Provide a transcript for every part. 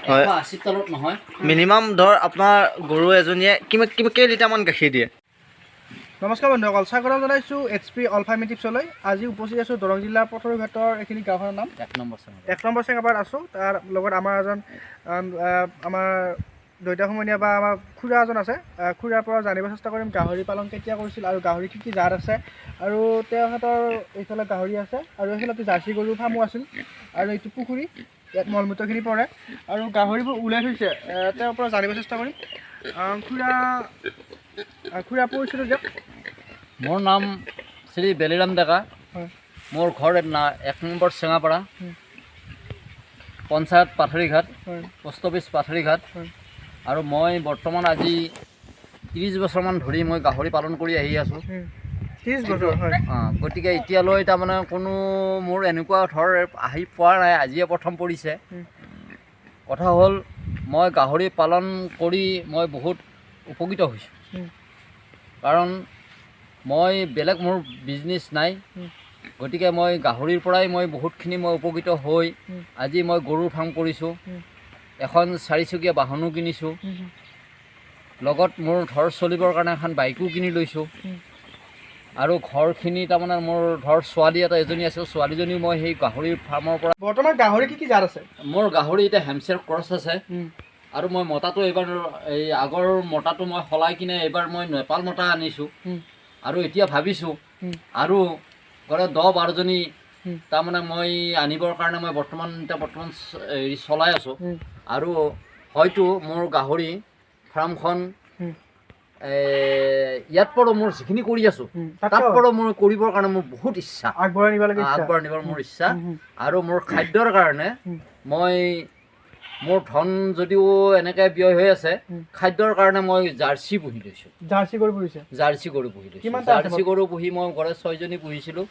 180 তলত নহয়। মিনিমাম ধৰ আপোনাৰ গৰু এজনীয়ে কেই লিটাৰমান গাখীৰ দিয়ে? নমস্কাৰ বন্ধুসকল, স্বাগতম জনাইছোঁ HP অল ফাৰ্মিং টিপছলৈ। আজি উপস্থিত আছোঁ দৰং জিলাৰ পথৰুঘাটৰ এইখিনি গাঁওখনৰ নাম 1 নম্বৰ চেঙাপাত আছোঁ। তাৰ লগত আমাৰ এজন আমাৰ দৈতা সমনীয়া বা আমাৰ খুৰা এজন আছে। খুৰাৰ পৰা জানিব চেষ্টা কৰিম গাহৰি পালন কেতিয়া কৰিছিল আৰু গাহৰি কি জাত আছে, আৰু তেখেতৰ এইফালে গাহৰি আছে আৰু এইফালে জাৰ্চি গৰু ফাৰ্মো আছিল, আৰু এইটো পুখুৰী, ইয়াত মলমূত্ৰখিনি পৰে আৰু গাহৰিবোৰ ওলাই থৈছে। তেওঁৰ পৰা জানিব চেষ্টা কৰিম। খুৰা পৰিছিলোঁ যে মোৰ নাম শ্ৰী বেলিৰাম ডেকা। মোৰ ঘৰ 1 number Chengapara, panchayat Pathorighat, post office Pathorighat. আৰু মই বৰ্তমান আজি 30 বছৰমান ধৰি মই গাহৰি পালন কৰি আহি আছোঁ। 30 বছৰ? গতিকে এতিয়ালৈ তাৰমানে কোনো মোৰ এনেকুৱা ধৰ আহি পোৱা নাই, আজিয়ে প্ৰথম পৰিছে। কথা হ'ল মই গাহৰি পালন কৰি মই বহুত উপকৃত হৈছোঁ, কাৰণ মই বেলেগ মোৰ বিজনেছ নাই। গতিকে মই গাহৰিৰ পৰাই মই বহুতখিনি মই উপকৃত হৈ আজি মই গৰুৰ ফাৰ্ম কৰিছোঁ, এখন 4 চকীয়া বাহনো কিনিছোঁ, লগত মোৰ ঘৰ চলিবৰ কাৰণে এখন বাইকো কিনি লৈছোঁ। আৰু ঘৰখিনি তাৰমানে মোৰ ধৰ ছোৱালী এজনী আছিল, ছোৱালীজনীও মই সেই গাহৰিৰ ফাৰ্মৰ পৰা। বৰ্তমান গাহৰি কি জাত আছে? মোৰ গাহৰি এতিয়া হেমশ্বেয়াৰ ক্ৰছ আছে, আৰু মই মতাটো এইবাৰ এই আগৰ মতাটো মই সলাই কিনে এইবাৰ মই নেপাল মতা আনিছোঁ। আৰু এতিয়া ভাবিছোঁ আৰু গড়ে 10-12জনী তাৰমানে মই আনিবৰ কাৰণে মই বৰ্তমান চলাই আছোঁ। আৰু হয়তো মোৰ গাহৰি ফাৰ্মখন ইয়াত পৰো মোৰ যিখিনি কৰি আছোঁ তাত পৰো মোৰ কৰিবৰ কাৰণে মোৰ বহুত ইচ্ছা, আগবঢ়াই নিবৰ মোৰ ইচ্ছা। আৰু মোৰ খাদ্যৰ কাৰণে মই মোৰ ধন যদিও এনেকৈ ব্যয় হৈ আছে, খাদ্যৰ কাৰণে মই জাৰ্চি পুহি লৈছোঁ। জাৰ্চি গৰু পুহিছে? জাৰ্চি গৰু পুহি লৈছোঁ। জাৰ্চি গৰু পুহি মই ঘৰত 6জনী পুহিছিলোঁ।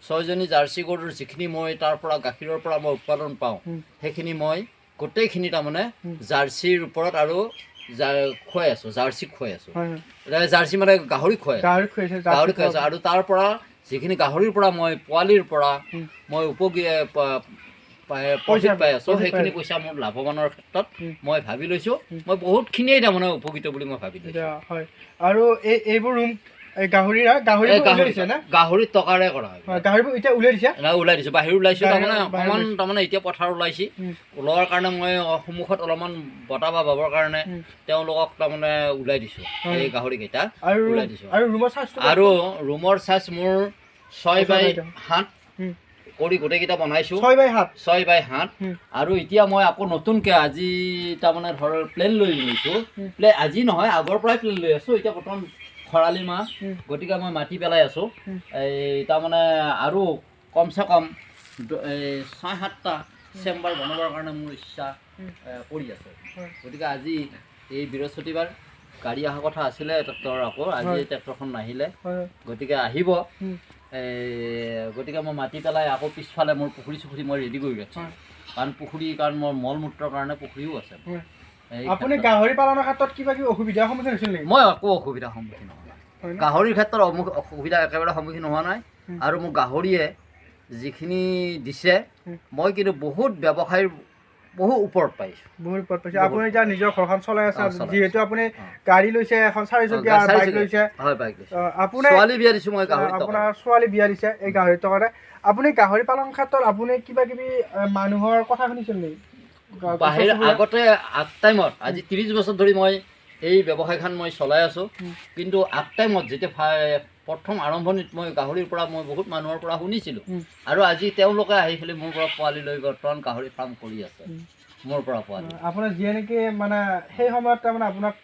6জনী জাৰ্চি গৰুৰ যিখিনি মই তাৰ পৰা গাখীৰৰ পৰা মই উৎপাদন পাওঁ, সেইখিনি মই গোটেইখিনি তাৰমানে জাৰ্চিৰ ওপৰত আৰু খুৱাই আছোঁ, জাৰ্চিক খুৱাই আছোঁ। জাৰ্চি মানে গাহৰি খুৱাই আছোঁ। আৰু তাৰ পৰা যিখিনি গাহৰিৰ পৰা মই পোৱালিৰ পৰা মই প্ৰফিট পাই আছোঁ, সেইখিনি পইচা মোৰ লাভৱানৰ ক্ষেত্ৰত মই ভাবি লৈছোঁ মই বহুতখিনিয়ে তাৰমানে উপকৃত বুলি মই ভাবি লৈছোঁ। আৰু এইবোৰ ৰুম গাহৰি টকাৰে কৰা হয়। গাহৰিবোৰ এতিয়া উলিয়াই দিছে? ওলাই দিছোঁ, বাহিৰ ওলাইছোঁ। তাৰমানে এতিয়া পথাৰ ওলাইছে, ওলোৱাৰ কাৰণে মই সন্মুখত অলপমান বতাহ বা বাবৰ কাৰণে তেওঁলোকক তাৰমানে ওলাই দিছোঁ, এই গাহৰিকেইটা ওলাই দিছোঁ। আৰু ৰুমৰ চাইজ মোৰ 6x7 কৰি গোটেইকেইটা বনাইছোঁ, 6x7। আৰু এতিয়া মই আকৌ নতুনকৈ আজি তাৰমানে ধৰ প্লেন লৈ লৈছোঁ। আজি নহয়, আগৰ পৰাই প্লেন লৈ আছোঁ। এতিয়া বৰ্তমান খৰালি মাহ, গতিকে মই মাটি পেলাই আছোঁ। এই তাৰমানে আৰু কমচে কম 6-7টা চেম্বাৰ বনাবৰ কাৰণে মোৰ ইচ্ছা কৰি আছে। গতিকে আজি এই বৃহস্পতিবাৰ গাড়ী অহা কথা আছিলে ট্ৰেক্টৰ, আকৌ আজি ট্ৰেক্টৰখন নাহিলে, গতিকে আহিব। গতিকে মই মাটি পেলাই আকৌ পিছফালে মোৰ পুখুৰী মই ৰেডি কৰি ৰাখিছোঁ, কাৰণ মোৰ মল মূত্ৰৰ কাৰণে পুখুৰীও আছে। আপুনি গাহৰি পালনৰ ক্ষেত্ৰত কিবা অসুবিধাৰ সন্মুখীন হৈছিল নেকি? মই একো অসুবিধাৰ সন্মুখীন হোৱা নাই, গাহৰিৰ ক্ষেত্ৰত অসুবিধা একেবাৰে সন্মুখীন হোৱা নাই। আৰু মোক গাহৰিয়ে যিখিনি দিছে, মই কিন্তু বহুত ব্যৱসায়ৰ বহু ওপৰত পাইছোঁ। আপুনি এতিয়া নিজৰ ঘৰখন চলাই আছে, যিহেতু আপুনি গাড়ী লৈছে, এখন 4 চকীয়া বাইক লৈছে। আপুনি ছোৱালী বিয়া দিছোঁ, মই আপোনাৰ ছোৱালী বিয়া দিছে এই গাহৰিৰ টকাতে। আপুনি গাহৰি পালন ক্ষেত্ৰত আপুনি কিবা কিবি মানুহৰ কথা শুনিছিল নেকি? আগতে টাইমত আজি 30 বছৰ ধৰি মই এই ব্যৱসায়খন মই চলাই আছোঁ, কিন্তু টাইমত যেতিয়া প্ৰথম আৰম্ভণিত মই গাহৰিৰ পৰা মই বহুত মানুহৰ পৰা শুনিছিলোঁ, আৰু আজি তেওঁলোকে আহি পেলাই মোৰ পৰা পোৱালি লৈ বৰ্তমান গাহৰি ফাৰ্ম কৰি আছে। মোৰ পৰা পোৱালি আপোনাৰ যিয়ে নেকি মানে সেই সময়ত তাৰমানে আপোনাক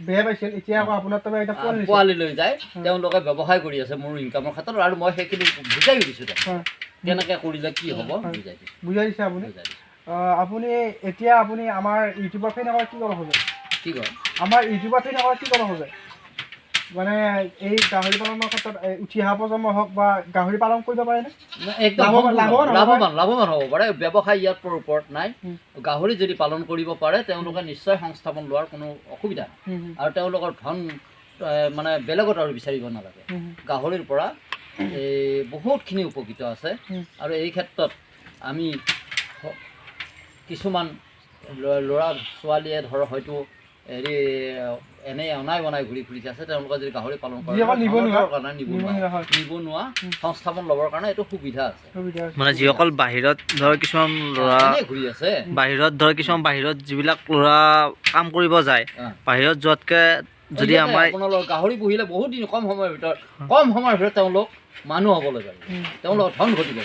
বেয়া পাইছিল, এতিয়া আকৌ আপোনাৰ তাৰমানে এটা পোৱালি লৈ যায়, তেওঁলোকে ব্যৱসায় কৰি আছে মোৰ ইনকামৰ ক্ষেত্ৰত। আৰু মই সেইখিনি বুজাই দিছোঁ, কেনেকৈ কৰিলে কি হ'ব বুজাই দিছে আপুনি। আপুনি এতিয়া আপুনি আমাৰ ইউটিউবৰ ফেনসকলক কি ক'ব খোজে? আমাৰ ইউটিউবৰ ফেনসকলক কি ক'ব খোজে? মানে এই গাহৰি পালনৰ ক্ষেত্ৰত উঠি অহা প্ৰজন্ম হওক বা গাহৰি পালন কৰিব পাৰেনে? লাভৱান হ'ব পাৰে, ব্যৱসায় ইয়াৰ ওপৰত নাই। গাহৰি যদি পালন কৰিব পাৰে তেওঁলোকে নিশ্চয় সংস্থাপন লোৱাৰ কোনো অসুবিধা নাই, আৰু তেওঁলোকৰ ধন মানে বেলেগত আৰু বিচাৰিব নালাগে। গাহৰিৰ পৰা বহুতখিনি উপকৃত আছে। আৰু এই ক্ষেত্ৰত আমি কিছুমান ল'ৰা ছোৱালীয়ে ধৰ হয়তো হেৰি এনেই অনাই বনাই ঘূৰি ফুৰিছে আছে তেওঁলোকে যদি গাহৰি পালন কৰে নিবনুৱা সংস্থাপন ল'বৰ কাৰণে এইটো সুবিধা আছে মানে যিসকল বাহিৰত ধৰ কিছুমান ল'ৰা ঘূৰি আছে বাহিৰত যিবিলাক ল'ৰা কাম কৰিব যায় বাহিৰত যোৱাতকৈ যদি আমাৰ আপোনালোক গাহৰি পুহিলে বহুত দিন কম সময়ৰ ভিতৰত তেওঁলোক মানুহ হ'বলৈ পাৰিব তেওঁলোকক ধন ঘটিব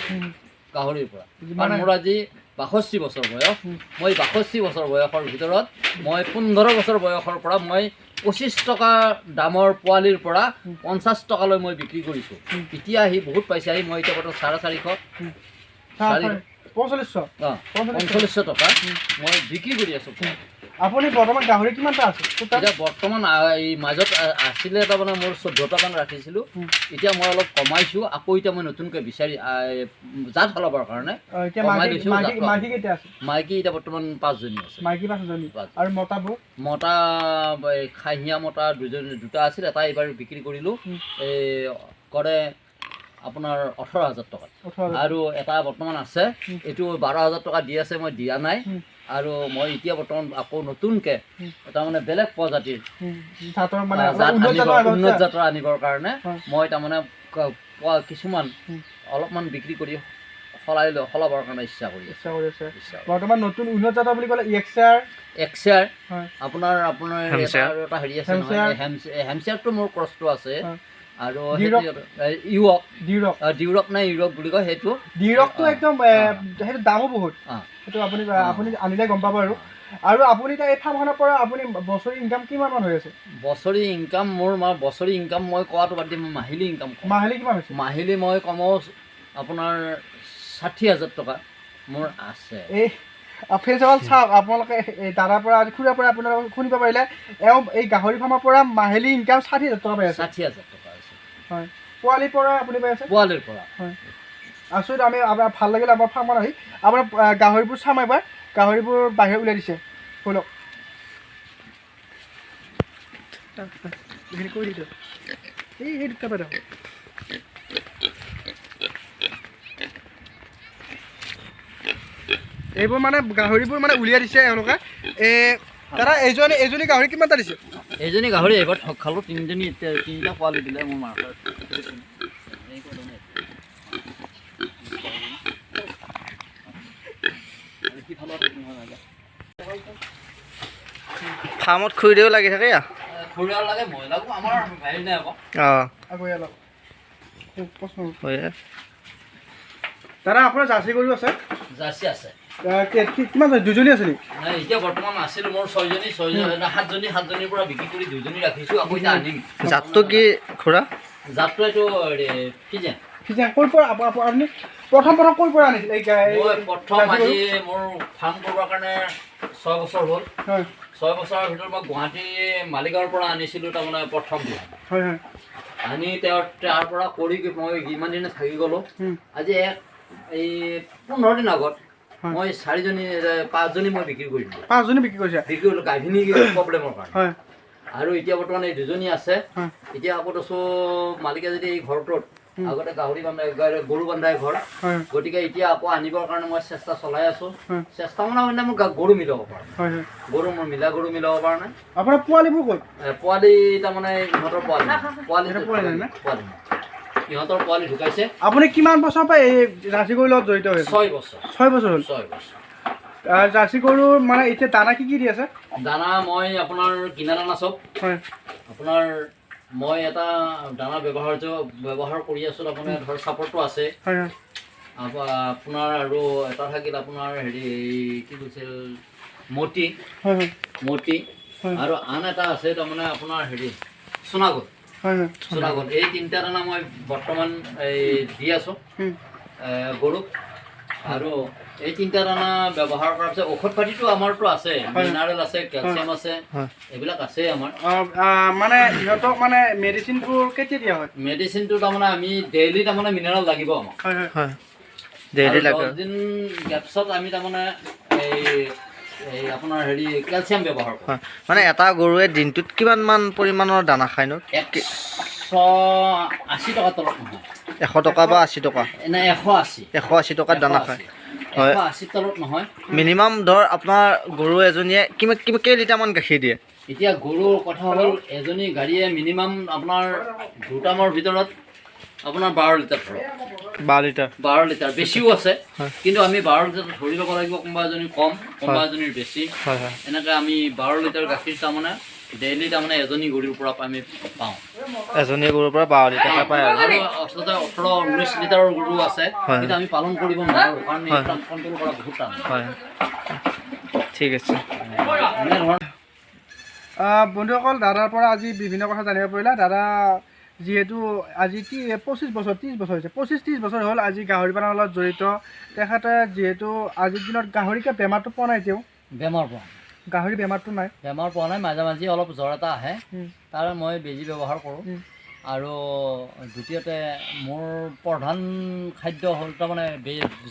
গাহৰিৰ পৰা কাৰণ মোৰ আজি ৬২ বছৰ বয়স মই ৬২ বছৰ বয়সৰ ভিতৰত মই ১৫ বছৰ বয়সৰ পৰা মই ২৫ টকা দামৰ পোৱালিৰ পৰা ৫০ টকালৈ মই বিক্ৰী কৰিছোঁ এতিয়া আহি বহুত পাইছে আহি মই এতিয়া বৰ্তমান ৪৫০ টকা মই বিক্ৰী কৰি আছোঁ আপুনি বৰ্তমান গাহৰি কিমানটা আছে এতিয়া বৰ্তমান এই মাজত আছিলে তাৰমানে মোৰ ১৪টামান ৰাখিছিলোঁ এতিয়া মই অলপ কমাইছোঁ আকৌ এতিয়া মই নতুনকৈ বিচাৰি জাত সলাবৰ কাৰণে মাইকী এতিয়া বৰ্তমান ৫জনী আছে আৰু মতাবোৰ মতা খাহীয়া মতা দুটা আছিল এটা এইবাৰ বিক্ৰী কৰিলোঁ এই কৰে আপোনাৰ ১৮,০০০ টকা আৰু এটা বৰ্তমান আছে এইটো ১২,০০০ টকা দি আছে মই দিয়া নাই আৰু মই এতিয়া বৰ্তমান আকৌ নতুনকৈ তাৰমানে বেলেগ প্ৰজাতিৰ উন্নত জাতৰ আনিবৰ কাৰণে মই তাৰমানে কিছুমান অলপমান বিক্ৰী কৰি সলাবৰ কাৰণে ইচ্ছা কৰি আছে বৰ্তমান নতুন উন্নত জাতৰ বুলি ক'লে এক্সাৰ আপোনাৰ এটা হেৰি আছে নহয় হেমচিয়াৰটো মোৰ ক্ৰছটো আছে আৰু ডিউৰক নাই ইউৰক বুলি কয় সেইটো ডিউৰকটো একদম সেইটো দামো বহুত সেইটো আপুনি আনিলে গম পাব আৰু আপুনি এতিয়া এই ফাৰ্মখনৰ পৰা আপুনি বছৰি ইনকাম কিমানমান হৈ আছে বছৰি ইনকাম মই কোৱাটো বাদ দিম মাহিলী ইনকাম মাহিলী কিমান হৈছে মাহিলী মই কমাও আপোনাৰ ৬০,০০০ টকা মোৰ আছে এই ফেচবুক চাওক আপোনালোকে দাদাৰ পৰা খুৰাৰ পৰা আপোনালোকে শুনিব পাৰিলে এওঁ এই গাহৰি ফাৰ্মৰ পৰা মাহিলী ইনকাম ৬০,০০০ টকা পাই আছে ৬০,০০০ টকা আছে হয় পোৱালিৰ পৰা আপুনি পাই আছে পোৱালিৰ পৰা হয় আচৰিত আমি আপোনাৰ ভাল লাগিলে আমাৰ ফাৰ্মত আহি আপোনাৰ গাহৰিবোৰ চাম এবাৰ গাহৰিবোৰ বাহিৰত উলিয়াই দিছে শুনক কৈ দিছোঁ এই দুটা পাই এইবোৰ মানে গাহৰিবোৰ মানে উলিয়াই দিছে এওঁলোকে দাদা এইজনী গাহৰি কিমানটা দিছে এইজনী গাহৰি এইবাৰ ঠগ খালোঁ তিনিটা পোৱালি দিলে মোৰ মাকৰ ফাৰ্মত খুৰীদেউ লাগি থাকে লাগে মই লাগো আমাৰ হেৰি নাই দাদা আপোনাৰ জাৰ্চি গৰু আছে জাৰ্চি আছে কিমান দুজনী আছে নেকি নাই এতিয়া বৰ্তমান আছিল মোৰ ৭জনীৰ পৰা বিক্ৰী কৰি 2জনী ৰাখিছোঁ আকৌ এতিয়া আনিম জাতটো কি খুৰা জাতটো এইটো ক'ৰ পৰা আপুনি প্ৰথম ক'ৰ পৰা আনিছিল মই প্ৰথম আজি মোৰ ফাৰ্ম কৰিবৰ কাৰণে 6 বছৰ হ'ল 6 বছৰৰ ভিতৰত মই গুৱাহাটী মালিগাঁৱৰ পৰা আনিছিলোঁ তাৰমানে প্ৰথম আনি তাৰ পৰা কৰি মই ইমান দিনে থাকি গ'লোঁ আজি এই 15 দিন আগত মই 5জনী মই বিক্ৰী কৰি দিলোঁ 5জনী বিক্ৰী কৰিলোঁ গাভিনী প্ৰব্লেমৰ কাৰণে আৰু এতিয়া বৰ্তমান এই 2জনী আছে এতিয়া আকৌ কৈছোঁ মালিকে যদি এই ঘৰটোত আগতে গাহৰি গৰু বান্ধাই ঘৰ গতিকে এতিয়া আকৌ আনিবৰ কাৰণে মই চেষ্টা চলাই আছোঁ চেষ্টা মানে মোৰ গৰু মিলাব পৰা মোৰ গৰু মিলাব পৰা নাই আপোনাৰ পোৱালিবোৰ ক'ত পোৱালি তাৰমানে ইহঁতৰ ইহঁতৰ পোৱালি ঢুকাইছে আপুনি কিমান বছৰৰ পৰা এই জাৰ্চি গৰুৰ লগত জড়িত হৈছে 6 বছৰ হ'ল জাৰ্চি গৰুৰ মানে এতিয়া দানা কি দি আছে দানা মই আপোনাৰ কিনা দানা চব আপোনাৰ মই এটা দানা ব্যৱহাৰ কৰি আছোঁ আপোনাৰ ধৰ চাপৰটো আছে আপোনাৰ আৰু এটা থাকিল আপোনাৰ হেৰি কি কৈছিল মতি আৰু আন এটা আছে তাৰমানে আপোনাৰ হেৰি সোণাগত এই 3টা দানা মই বৰ্তমান এই দি আছোঁ গৰুক আৰু এই 3টা দানা ব্যৱহাৰ কৰাৰ পিছত ঔষধ পাতিটো আমাৰতো আছে মিনাৰেল আছে কেলচিয়াম আছে এইবিলাক আছে আমাৰ মানে ইহঁতক মানে মেডিচিনবোৰ কেতিয়া দিয়া হয় মেডিচিনটো তাৰমানে আমি ডেইলি তাৰমানে মিনাৰেল লাগিব আমাক 10 দিন গেপছত আমি তাৰমানে এই আপোনাৰ হেৰি কেলচিয়াম ব্যৱহাৰ কৰোঁ মানে এটা গৰুৱে দিনটোত কিমানমান পৰিমাণৰ দানা খায়নো 180 টকা তলত নহয় 100 টকা বা 80 টকা নাই 180 টকাৰ দানা খায় 180 তলত নহয়। মিনিমাম ধৰ আপোনাৰ গৰু এজনীয়ে কেই লিটাৰমান গাখীৰ দিয়ে? এতিয়া গৰুৰ কথা হ'ল এজনী গাড়ীয়ে মিনিমাম আপোনাৰ দুটামৰ ভিতৰত আপোনাৰ 12 লিটাৰ ধৰক। 12 লিটাৰ বেছিও আছে, কিন্তু আমি 12 লিটাৰ ধৰি ল'ব লাগিব। কোনোবা এজনী কম, কোনোবা এজনীৰ বেছি। এনেকৈ আমি 12 লিটাৰ গাখীৰ তাৰমানে ডেইলি তাৰমানে এজনী গৰুৰ পৰা আমি পাওঁ। এজনী গৰুৰ পৰা 12 লিটাৰ পায়। আৰু আচলতে 18-19 লিটাৰৰ গৰু আছে, কিন্তু আমি পালন কৰিব নোৱাৰোঁ কাৰণ এইবিলাক কণ্ট্ৰল কৰা বহুত টান। হয়, ঠিক আছে। বন্ধুসকল, দাদাৰ পৰা আজি বিভিন্ন কথা জানিব পাৰিলা। দাদা যিহেতু আজি 30 বছৰ হৈছে, 25-30 বছৰ হ'ল আজি গাহৰি পালনৰ লগত জড়িত। তেখেতে যিহেতু আজিৰ দিনত গাহৰিকে বেমাৰটো পোৱা নাই, এতিয়াও গাহৰি বেমাৰটো নাই, মাজে মাজে অলপ জ্বৰ এটা আহে, তাৰ মই বেজী ব্যৱহাৰ কৰোঁ। আৰু দ্বিতীয়তে মোৰ প্ৰধান খাদ্য হ'ল তাৰমানে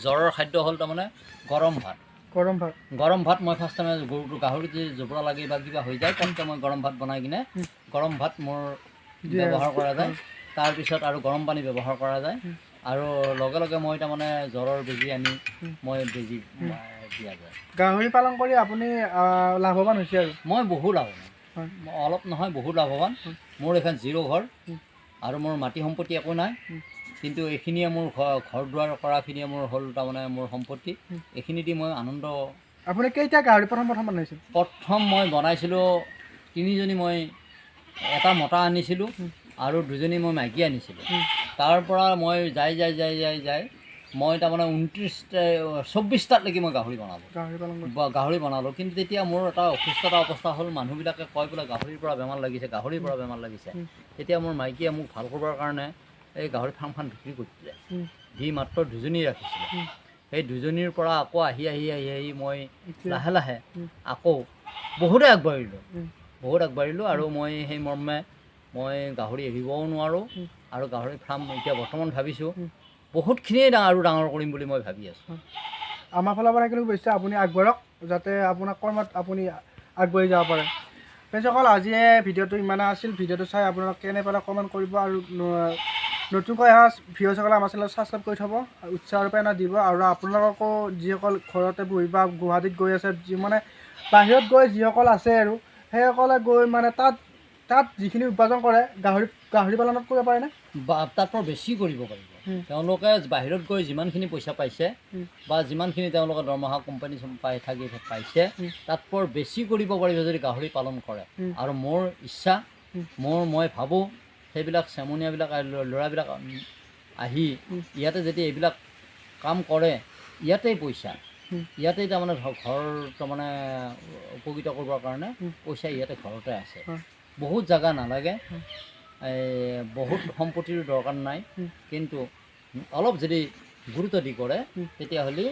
জ্বৰৰ খাদ্য হ'ল তাৰমানে গৰম ভাত। মই ফাৰ্ষ্ট টাইমে গৰুটো গাহৰিত যদি জোপৰা লাগি বা কিবা হৈ যায়, তেন্তে মই গৰম ভাত বনাই কিনে গৰম ভাত মোৰ ব্যৱহাৰ কৰা যায়। তাৰপিছত আৰু গৰম পানী ব্যৱহাৰ কৰা যায়। আৰু লগে লগে মই তাৰমানে জ্বৰৰ বেজী আনি মই বেজী দিয়া যায়। গাহৰি পালন কৰি আপুনি লাভৱান হৈছে? আৰু মই বহু লাভৱান, অলপ নহয় বহুত লাভৱান। মোৰ এখন 0 ঘৰ আৰু মোৰ মাটি সম্পত্তি একো নাই, কিন্তু এইখিনিয়ে মোৰ ঘৰ দুৱাৰ কৰাখিনিয়ে মোৰ হ'ল তাৰমানে মোৰ সম্পত্তি। এইখিনি দি মই আনন্দ। আপুনি কেইটা গাহৰি প্ৰথম বনাইছিল? প্ৰথম মই বনাইছিলোঁ 3জনী। মই এটা মতা আনিছিলোঁ আৰু 2জনী মই মাইকী আনিছিলোঁ। তাৰ পৰা মই যাই মই তাৰমানে 24টালৈকে মই গাহৰি বনালোঁ। কিন্তু তেতিয়া মোৰ এটা অসুস্থতা অৱস্থা হ'ল। মানুহবিলাকে কয় বোলে গাহৰিৰ পৰা বেমাৰ লাগিছে। তেতিয়া মোৰ মাইকীয়ে মোক ভাল কৰিবৰ কাৰণে এই গাহৰি ফাৰ্মখন বিক্ৰী কৰিছিলে। সি মাত্ৰ 2জনী ৰাখিছিলে। সেই 2জনীৰ পৰা আকৌ আহি মই লাহে লাহে আকৌ বহুত আগবাঢ়িলোঁ। আৰু মই সেই মৰ্মে মই গাহৰি এৰিবও নোৱাৰোঁ। আৰু গাহৰি ফাৰ্ম এতিয়া বৰ্তমান ভাবিছোঁ বহুতখিনিয়ে ডাঙৰ কৰিম বুলি মই ভাবি আছোঁ। আমাৰ ফালৰ পৰা কিন্তু বেছি আপুনি আগবাঢ়ক, যাতে আপোনাৰ কৰ্মত আপুনি আগবাঢ়ি যাব পাৰে। তেখেতসকল, আজিয়ে ভিডিঅ'টো ইমানে আছিল। ভিডিঅ'টো চাই আপোনালোক কেনে পালে কমেণ্ট কৰিব, আৰু নতুনকৈ অহা ভিডিঅ'সকলে আমাৰ চেনেল ছাবস্ক্ৰাইব কৰি থ'ব, উৎসাহ আৰু প্ৰেৰণা দিব। আৰু আপোনালোককো যিসকল ঘৰতে বহি বা গুৱাহাটীত গৈ আছে, মানে বাহিৰত গৈ যিসকল আছে আৰু সেইসকলে গৈ মানে তাত যিখিনি উপাৰ্জন কৰে গাহৰি পালনত কৰিব পাৰেনে? তাত পৰা বেছি কৰিব পাৰিব। তেওঁলোকে বাহিৰত গৈ যিমানখিনি পইচা পাইছে বা যিমানখিনি তেওঁলোকে দৰমহা কোম্পানী পাইছে, তাত পৰা বেছি কৰিব পাৰিব যদি গাহৰি পালন কৰে। আৰু মোৰ ইচ্ছা, মই ভাবোঁ সেইবিলাক চেমনীয়াবিলাক ল'ৰাবিলাক আহি ইয়াতে যদি এইবিলাক কাম কৰে, ইয়াতেই পইচা, ইয়াতেই তাৰমানে ঘৰ তাৰমানে উপকৃত কৰিবৰ কাৰণে পইচা ইয়াতে ঘৰতে আছে। বহুত জাগা নালাগে, বহুত সম্পত্তিৰ দৰকাৰ নাই, কিন্তু অলপ যদি গুৰুত্ব দি কৰে তেতিয়াহ'লে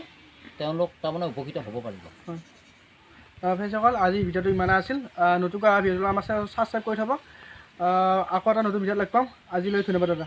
তেওঁলোক তাৰমানে উপকৃত হ'ব পাৰিব। তেখেতসকল, আজি ভিডিঅ'টো ইমানে আছিল। নতুনকৈ ভিডিঅ'টো আমাৰ চেনেল ছাবস্ক্ৰাইব কৰি থ'ব। আকৌ এটা নতুন ভিডিঅ'ত লগ পাম। আজিলৈ ধন্যবাদ দাদা।